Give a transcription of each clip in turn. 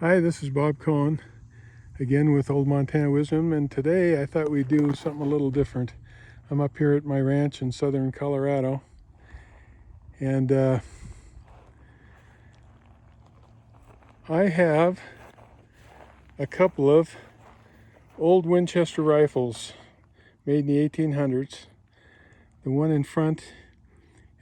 Hi, this is Bob Cohen, again with Old Montana Wisdom, and today I thought we'd do something a little different. I'm up here at my ranch in southern Colorado, and I have a couple of old Winchester rifles made in the 1800s. The one in front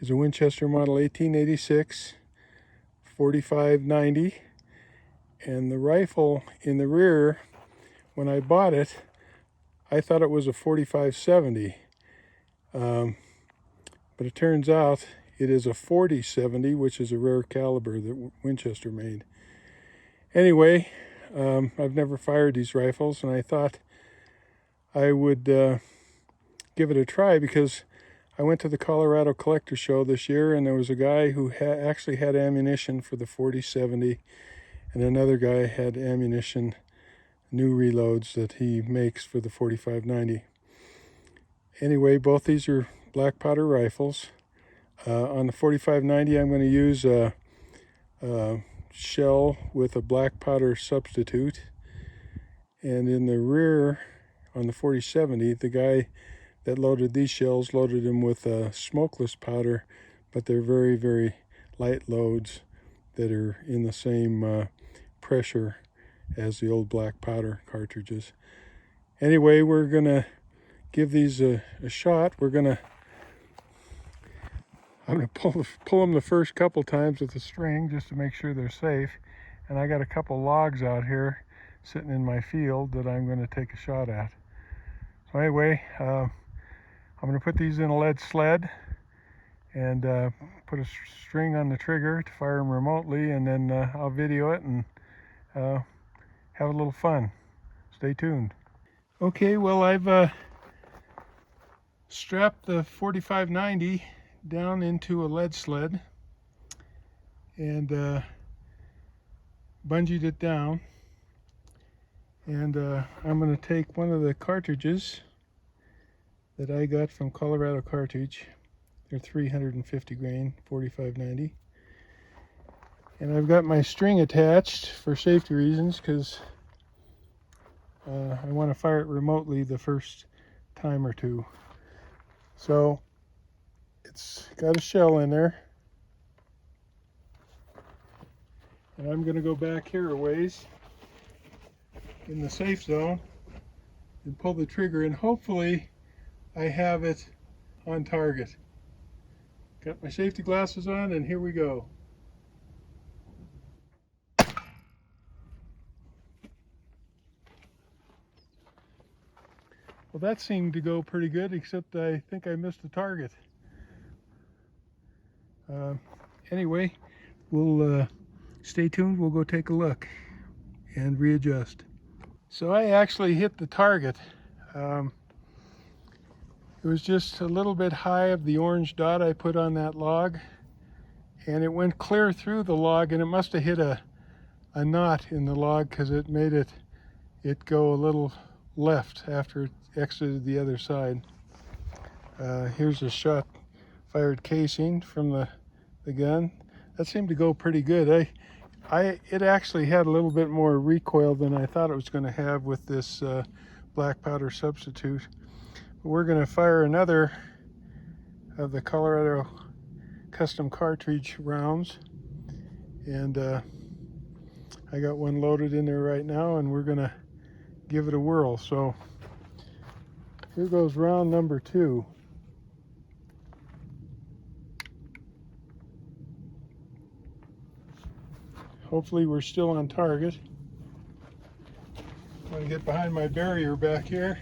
is a Winchester Model 1886 4590. And the rifle in the rear, when I bought it, I thought it was a 4570. But it turns out it is a 4070, which is a rare caliber that Winchester made. Anyway, I've never fired these rifles, and I thought I would give it a try because I went to the Colorado Collector Show this year, and there was a guy who actually had ammunition for the 4070. And another guy had ammunition, new reloads that he makes for the 4590. Anyway, both these are black powder rifles. On the 4590, I'm going to use a shell with a black powder substitute. And in the rear, on the 4070, the guy that loaded these shells loaded them with a smokeless powder, but they're very, very light loads that are in the same pressure as the old black powder cartridges. Anyway, we're gonna give these a shot. I'm gonna pull them the first couple times with the string just to make sure they're safe. And I got a couple logs out here sitting in my field that I'm gonna take a shot at. So anyway, I'm gonna put these in a lead sled and put a string on the trigger to fire them remotely, and then I'll video it and have a little fun. Stay tuned. Okay, well, I've strapped the 4590 down into a lead sled and bungeed it down, and I'm going to take one of the cartridges that I got from Colorado Cartridge. They're 350 grain 4590. And I've got my string attached for safety reasons because I want to fire it remotely the first time or two. So it's got a shell in there. And I'm going to go back here a ways in the safe zone and pull the trigger, and hopefully I have it on target. Got my safety glasses on, and here we go. Well, that seemed to go pretty good, except I think I missed the target. Anyway, we'll stay tuned. We'll go take a look and readjust. So I actually hit the target. It was just a little bit high of the orange dot I put on that log, and it went clear through the log, and it must have hit a knot in the log because it made it go a little left after it exited the other side. Here's a shot fired casing from the gun. That seemed to go pretty good. It actually had a little bit more recoil than I thought it was going to have with this black powder substitute. But we're going to fire another of the Colorado custom cartridge rounds, and I got one loaded in there right now, and we're going to give it a whirl. So here goes round number 2. Hopefully we're still on target. I'm going to get behind my barrier back here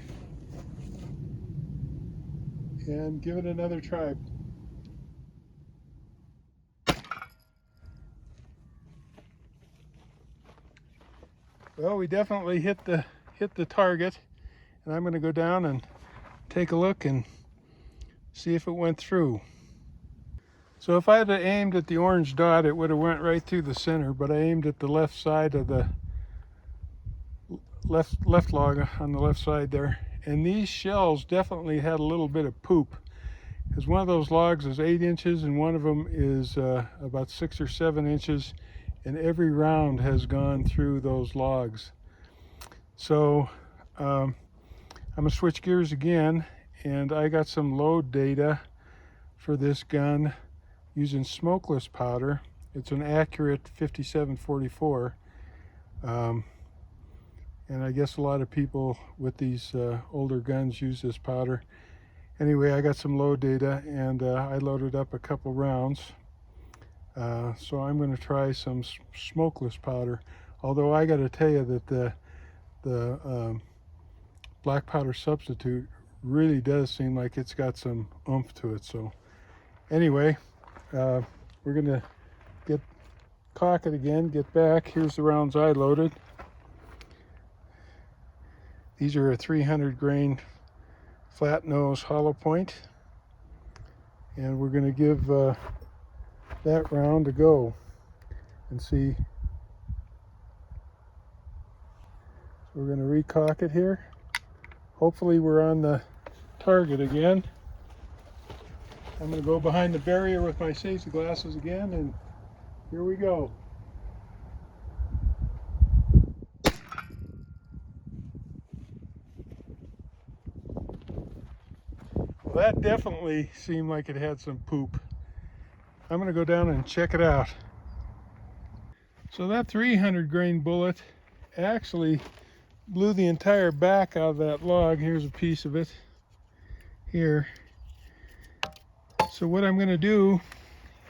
and give it another try. Well, we definitely hit the target, and I'm going to go down and take a look and see if it went through. So if I had aimed at the orange dot, it would have went right through the center, but I aimed at the left side of the left log on the left side there. And these shells definitely had a little bit of poop, because one of those logs is 8 inches and one of them is about 6 or 7 inches, and every round has gone through those logs. So I'm gonna switch gears again, and I got some load data for this gun using smokeless powder. It's an accurate 5744, and I guess a lot of people with these older guns use this powder. Anyway, I got some load data, and I loaded up a couple rounds. So I'm going to try some smokeless powder, although I got to tell you that the black powder substitute really does seem like it's got some oomph to it. So anyway, we're going to cock it again, get back. Here's the rounds I loaded. These are a 300 grain flat nose hollow point, and we're going to give that round a go and see. We're going to recock it here. Hopefully we're on the target again. I'm going to go behind the barrier with my safety glasses again, and here we go. Well, that definitely seemed like it had some poop. I'm going to go down and check it out. So that 300 grain bullet actually blew the entire back out of that log. Here's a piece of it here. So what I'm going to do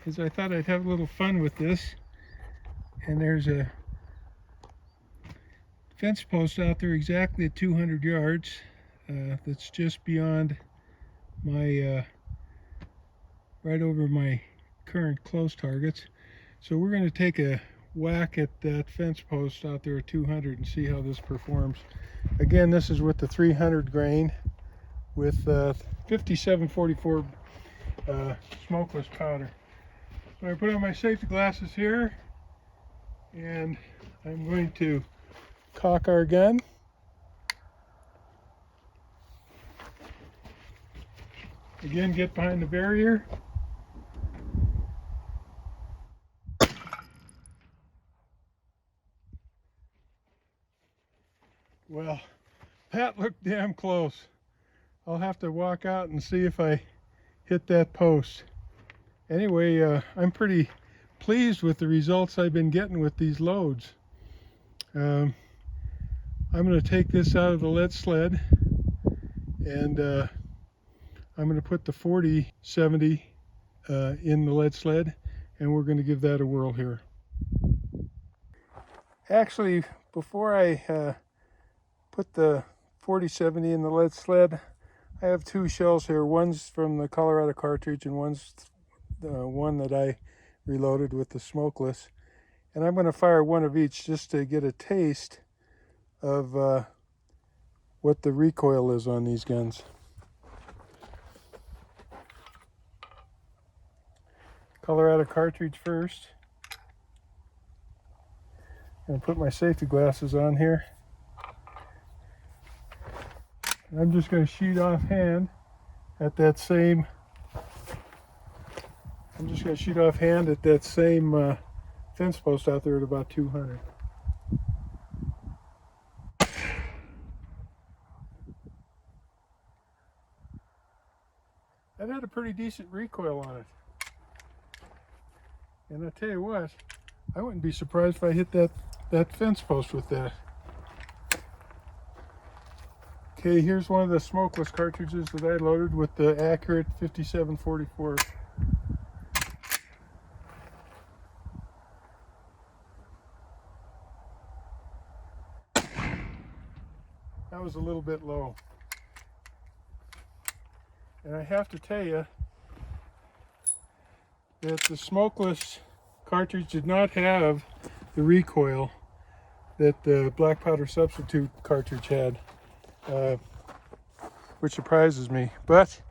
is, I thought I'd have a little fun with this, and there's a fence post out there exactly at 200 yards that's just beyond my right over my current close targets. So we're going to take a whack at that fence post out there at 200 and see how this performs. Again, this is with the 300 grain with 5744 smokeless powder. So I put on my safety glasses here, and I'm going to cock our gun. Again, get behind the barrier. Well, that looked damn close. I'll have to walk out and see if I hit that post. Anyway, I'm pretty pleased with the results I've been getting with these loads. I'm going to take this out of the lead sled, and I'm going to put the 4070 in the lead sled, and we're going to give that a whirl here. Actually, before I put the 4070 in the lead sled, I have two shells here. One's from the Colorado cartridge, and one's the one that I reloaded with the smokeless. And I'm going to fire one of each just to get a taste of what the recoil is on these guns. Colorado cartridge first. I'm going to put my safety glasses on here. And I'm just going to shoot offhand at that same. Fence post out there at about 200. That had a pretty decent recoil on it. And I tell you what, I wouldn't be surprised if I hit that fence post with that. Okay, here's one of the smokeless cartridges that I loaded with the accurate 5744. That was a little bit low. And I have to tell you that the smokeless cartridge did not have the recoil that the black powder substitute cartridge had, which surprises me. But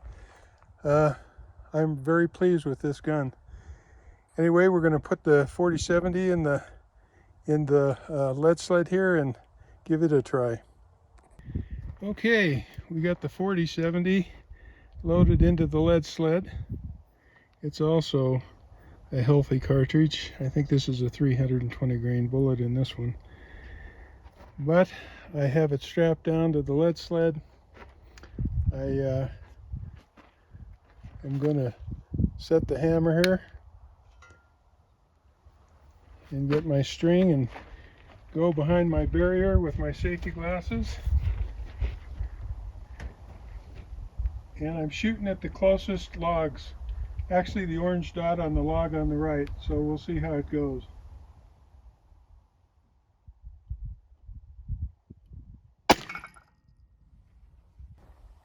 I'm very pleased with this gun. Anyway, we're going to put the 4070 in the lead sled here and give it a try. Okay, we got the 4070 loaded into the lead sled. It's also a healthy cartridge. I think this is a 320 grain bullet in this one. But I have it strapped down to the lead sled. I am going to set the hammer here and get my string and go behind my barrier with my safety glasses. And I'm shooting at the closest logs. Actually, the orange dot on the log on the right, so we'll see how it goes.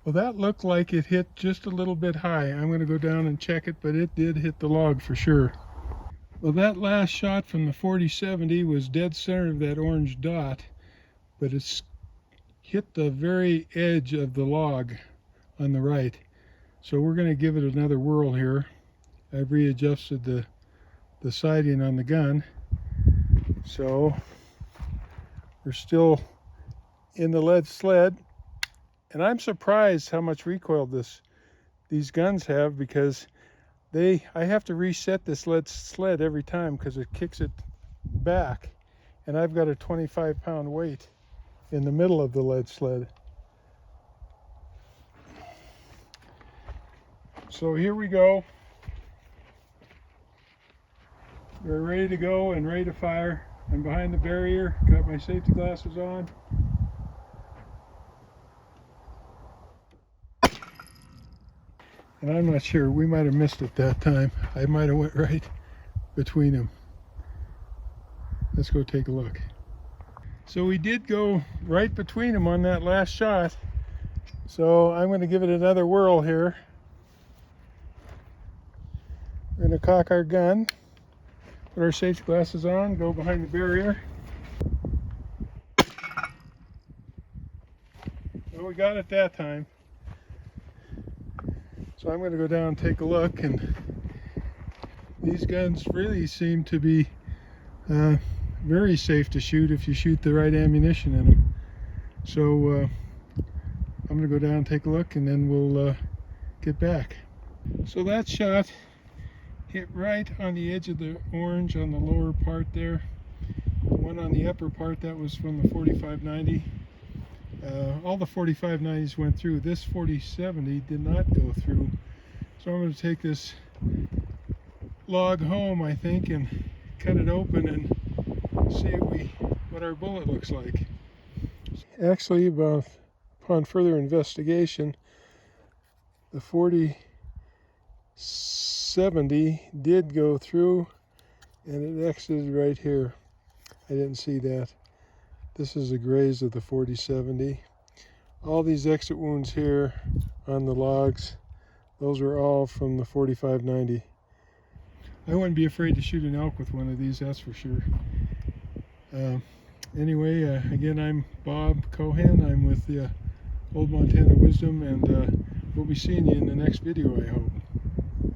Well, that looked like it hit just a little bit high. I'm going to go down and check it, but it did hit the log for sure. Well, that last shot from the 40-70 was dead center of that orange dot, but it's hit the very edge of the log on the right. So we're going to give it another whirl here. I've readjusted the sighting on the gun. So we're still in the lead sled. And I'm surprised how much recoil these guns have, because I have to reset this lead sled every time because it kicks it back. And I've got a 25-pound weight in the middle of the lead sled. So here we go. We're ready to go and ready to fire. I'm behind the barrier, got my safety glasses on. And I'm not sure, we might have missed it that time. I might have went right between them. Let's go take a look. So we did go right between them on that last shot. So I'm going to give it another whirl here. We're going to cock our gun, put our safety glasses on, go behind the barrier. Well, we got it that time. So I'm going to go down and take a look, and these guns really seem to be very safe to shoot if you shoot the right ammunition in them. So I'm going to go down and take a look, and then we'll get back. So that shot hit right on the edge of the orange on the lower part there. The one on the upper part, that was from the 45-90. All the 45-90s went through. This 40-70 did not go through. So I'm going to take this log home, I think, and cut it open and see what our bullet looks like. Actually, upon further investigation, the 40-70 did go through, and it exited right here. I didn't see that. This is a graze of the 40-70. All these exit wounds here on the logs, those are all from the 45-90. I wouldn't be afraid to shoot an elk with one of these, that's for sure. Anyway, again, I'm Bob Cohen. I'm with the Old Montana Wisdom, and we'll be seeing you in the next video, I hope.